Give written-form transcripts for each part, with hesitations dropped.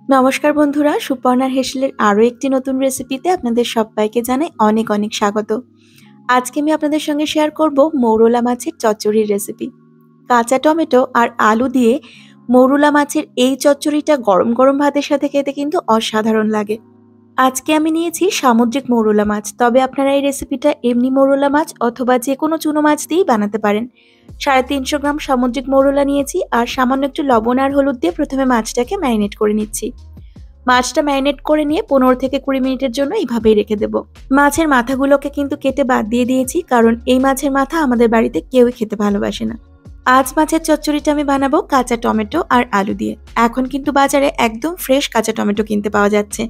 নমস্কার বন্ধুরা, সুপর্ণার হেসেলের আরও একটি নতুন রেসিপিতে আপনাদের সবাইকে জানাই অনেক অনেক স্বাগত। আজকে আমি আপনাদের সঙ্গে শেয়ার করব মৌরলা মাছের চচ্চড়ির রেসিপি। কাঁচা টমেটো আর আলু দিয়ে মৌরলা মাছের এই চচ্চড়িটা গরম গরম ভাতের সাথে খেতে কিন্তু অসাধারণ লাগে। আজকে আমি নিয়েছি সামুদ্রিক মৌরলা মাছ, তবে আপনারা এই রেসিপিটা এমনি মৌরলা মাছ অথবা যে কোনো চুনো মাছ দিয়েই বানাতে পারেন। 350 গ্রাম সামুদ্রিক মৌরলা নিয়েছি আর সামান্য একটু লবণ আর হলুদ দিয়ে প্রথমে মাছটাকে ম্যারিনেট করে নিচ্ছি। মাছটা ম্যারিনেট করে নিয়ে 15 থেকে 20 মিনিটের জন্য এইভাবেই রেখে দেব। মাছের মাথাগুলোকে কিন্তু কেটে বাদ দিয়ে দিয়েছি, কারণ এই মাছের মাথা আমাদের বাড়িতে কেউই খেতে ভালোবাসে না। আজ মাছের চচ্চড়িটা আমি বানাবো কাঁচা টমেটো আর আলু দিয়ে। এখন কিন্তু বাজারে একদম ফ্রেশ কাঁচা টমেটো কিনতে পাওয়া যাচ্ছে,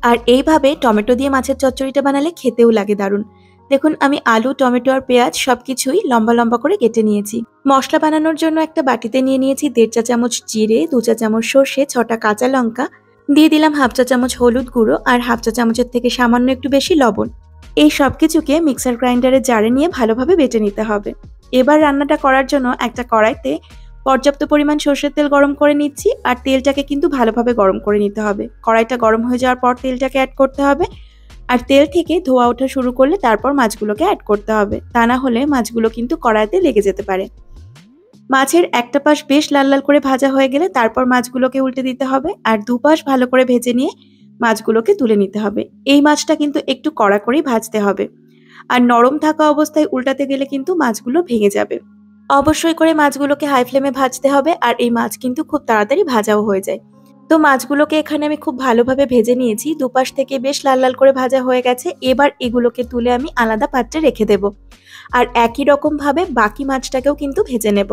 আর এইভাবে টমেটো দিয়ে মাছের চচ্চড়িটা বানালে খেতেও লাগে দারুণ। দেখুন, আমি আলু, টমেটো আর পেঁয়াজ সবকিছুই লম্বা লম্বা করে কেটে নিয়েছি। মশলা বানানোর জন্য একটা বাটিতে নিয়ে নিয়েছি 1.5 চা চামচ জিরে, 2 চা চামচ সর্ষে, 6টা কাঁচা লঙ্কা, দিয়ে দিলাম 1/2 চা চামচ হলুদ গুঁড়ো আর 1/2 চা চামচের থেকে সামান্য একটু বেশি লবণ। এই সবকিছুকে মিক্সার গ্রাইন্ডারের জারে নিয়ে ভালোভাবে বেটে নিতে হবে। এবার রান্নাটা করার জন্য একটা কড়াইতে পর্যাপ্ত পরিমাণ সর্ষের তেল গরম করে নিচ্ছি, আর তেলটাকে কিন্তু ভালোভাবে গরম করে নিতে হবে। কড়াইটা গরম হয়ে যাওয়ার পর তেলটাকে অ্যাড করতে হবে, আর তেল থেকে ধোঁয়া ওঠা শুরু করলে তারপর মাছগুলোকে অ্যাড করতে হবে, তা না হলে মাছগুলো কিন্তু কড়াইতে লেগে যেতে পারে। মাছের একটা পাশ বেশ লাল লাল করে ভাজা হয়ে গেলে তারপর মাছগুলোকে উল্টে দিতে হবে, আর দুপাশ ভালো করে ভেজে নিয়ে মাছগুলোকে তুলে নিতে হবে। এই মাছটা কিন্তু একটু কড়া করেই ভাজতে হবে, আর নরম থাকা অবস্থায় উল্টাতে গেলে কিন্তু মাছগুলো ভেঙে যাবে। অবশ্যই করে মাছগুলোকে হাই ফ্লেমে ভাজতে হবে, আর এই মাছ কিন্তু খুব তাড়াতাড়ি ভাজাও হয়ে যায়। তো মাছগুলোকে এখানে আমি খুব ভালোভাবে ভেজে নিয়েছি, দুপাশ থেকে বেশ লাল লাল করে ভাজা হয়ে গেছে। এবার এগুলোকে তুলে আমি আলাদা পাত্রে রেখে দেব, আর একই রকম ভাবে বাকি মাছটাকেও কিন্তু ভেজে নেব।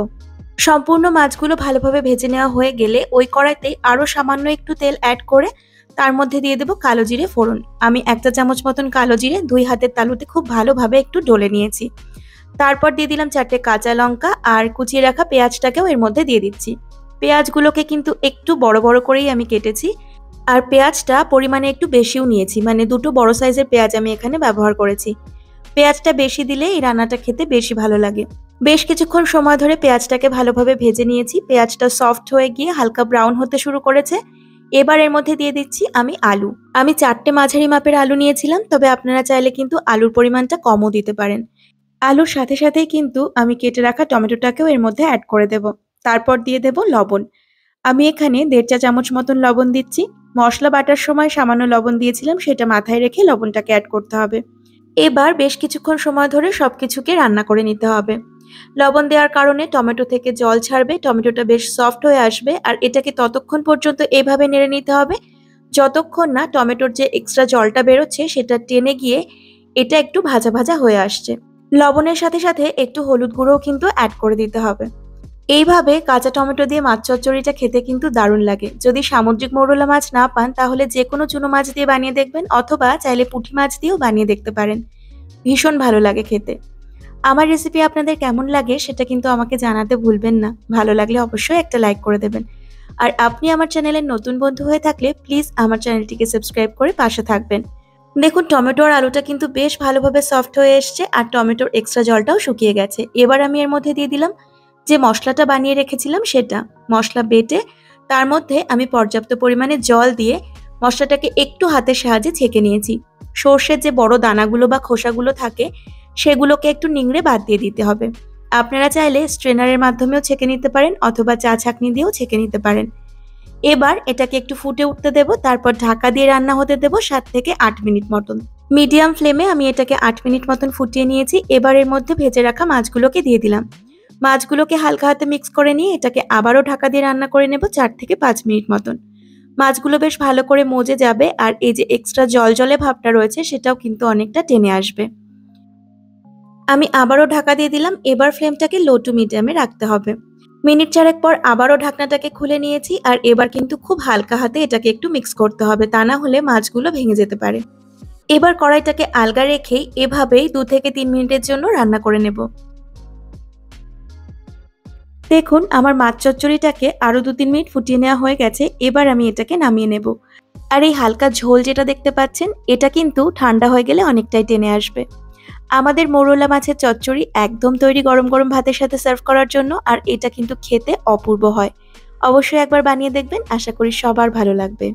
সম্পূর্ণ মাছগুলো ভালোভাবে ভেজে নেওয়া হয়ে গেলে ওই কড়াইতে আরো সামান্য একটু তেল অ্যাড করে তার মধ্যে দিয়ে দেবো কালো জিরে ফোড়ন। আমি 1 চা চামচ মতন কালো জিরে 2 হাতের তালুতে খুব ভালোভাবে একটু ডলে নিয়েছি। তারপর দিয়ে দিলাম 4টে কাঁচা লঙ্কা, আর কুচিয়ে রাখা পেঁয়াজটাকেও এর মধ্যে দিয়ে দিচ্ছি। পেঁয়াজগুলোকে কিন্তু একটু বড় বড় করেই আমি কেটেছি, আর পেঁয়াজটা পরিমাণে একটু বেশিও নিয়েছি, মানে 2টো বড় সাইজের পেঁয়াজ আমি এখানে ব্যবহার করেছি। পেঁয়াজটা বেশি দিলে এই রান্নাটা খেতে বেশি ভালো লাগে। বেশ কিছুক্ষণ সময় ধরে পেঁয়াজটাকে ভালোভাবে ভেজে নিয়েছি। পেঁয়াজটা সফট হয়ে গিয়ে হালকা ব্রাউন হতে শুরু করেছে। এবার এর মধ্যে দিয়ে দিচ্ছি আমি আলু। আমি 4টে মাঝারি মাপের আলু নিয়েছিলাম, তবে আপনারা চাইলে কিন্তু আলুর পরিমাণটা কমও দিতে পারেন। আলুর সাথে সাথেই কিন্তু আমি কেটে রাখা টমেটোটাকেও এর মধ্যে অ্যাড করে দেব। তারপর দিয়ে দেব লবণ। আমি এখানে 1.5 চা চামচ মতন লবণ দিচ্ছি। মশলা বাটার সময় সামান্য লবণ দিয়েছিলাম, সেটা মাথায় রেখে লবণটাকে অ্যাড করতে হবে। এবার বেশ কিছুক্ষণ সময় ধরে সবকিছুকে রান্না করে নিতে হবে। লবণ দেওয়ার কারণে টমেটো থেকে জল ছাড়বে, টমেটোটা বেশ সফট হয়ে আসবে, আর এটাকে ততক্ষণ পর্যন্ত এভাবে নেড়ে নিতে হবে যতক্ষণ না টমেটোর যে এক্সট্রা জলটা বেরোচ্ছে সেটা টেনে গিয়ে এটা একটু ভাজা ভাজা হয়ে আসছে। লবণের সাথে সাথে একটু হলুদ গুঁড়োও কিন্তু অ্যাড করে দিতে হবে। এইভাবে কাঁচা টমেটো দিয়ে মাছ চচ্চড়িটা খেতে কিন্তু দারুণ লাগে। যদি সামুদ্রিক মৌরলা মাছ না পান তাহলে যে কোনো চুনো মাছ দিয়ে বানিয়ে দেখবেন, অথবা চাইলে পুঁটি মাছ দিয়েও বানিয়ে দেখতে পারেন। ভীষণ ভালো লাগে খেতে। আমার রেসিপি আপনাদের কেমন লাগে সেটা কিন্তু আমাকে জানাতে ভুলবেন না। ভালো লাগলে অবশ্যই একটা লাইক করে দেবেন। আর আপনি আমার চ্যানেলের নতুন বন্ধু হয়ে থাকলে প্লিজ আমার চ্যানেলটিকে সাবস্ক্রাইব করে পাশে থাকবেন। দেখুন, টমেটো আর আলুটা কিন্তু বেশ ভালোভাবে সফট হয়ে এসছে, আর টমেটোর এক্সট্রা জলটাও শুকিয়ে গেছে। এবার আমি এর মধ্যে দিয়ে দিলাম যে মশলাটা বানিয়ে রেখেছিলাম সেটা। মশলা বেটে তার মধ্যে আমি পর্যাপ্ত পরিমাণে জল দিয়ে মশলাটাকে একটু হাতের সাহায্যে ছেঁকে নিয়েছি। সর্ষের যে বড় দানাগুলো বা খোসাগুলো থাকে সেগুলোকে একটু নিংড়ে বাদ দিয়ে দিতে হবে। আপনারা চাইলে স্ট্রেনারের মাধ্যমেও ছেঁকে নিতে পারেন, অথবা চা ছাঁকনি দিয়েও ছেঁকে নিতে পারেন। এবার এটাকে একটু ফুটে উঠতে দেব, তারপর ঢাকা দিয়ে রান্না হতে দেব 7 থেকে 8 মিনিট মতন। মিডিয়াম ফ্লেমে আমি এটাকে 8 মিনিট মতন ফুটিয়ে নিয়েছি। এবার এর মধ্যে ভেজে রাখা মাছগুলোকে দিয়ে দিলাম। মাছগুলোকে হালকা হাতে মিক্স করে নিয়ে এটাকে আবারও ঢাকা দিয়ে রান্না করে নেব 4 থেকে 5 মিনিট মতন। মাছগুলো বেশ ভালো করে মজে যাবে, আর এই যে এক্সট্রা জল জলে ভাবটা রয়েছে সেটাও কিন্তু অনেকটা টেনে আসবে। আমি আবারও ঢাকা দিয়ে দিলাম। এবার ফ্লেমটাকে লো টু মিডিয়ামে রাখতে হবে। মিনিট 4 পর আবারও ঢাকনাটাকে খুলে নিয়েছি, আর এবার কিন্তু খুব হালকা হাতে এটাকে একটু মিক্স করতে হবে, তা না হলে মাছগুলো ভেঙে যেতে পারে। এবার কড়াইটাকে আলগা রেখেই এভাবেই 2 থেকে 3 মিনিটের জন্য রান্না করে নেব। দেখুন, আমার মাছ চচ্চড়িটাকে আরো 2-3 মিনিট ফুটিয়ে নেওয়া হয়ে গেছে। এবার আমি এটাকে নামিয়ে নেব। আর এই হালকা ঝোল যেটা দেখতে পাচ্ছেন এটা কিন্তু ঠান্ডা হয়ে গেলে অনেকটাই টেনে আসবে। আমাদের মৌরলা মাছের চচ্চড়ি একদম তৈরি গরম গরম ভাতের সাথে সার্ভ করার জন্য, আর এটা কিন্তু খেতে অপূর্ব হয়। অবশ্যই একবার বানিয়ে দেখবেন, আশা করি সবার ভালো লাগবে।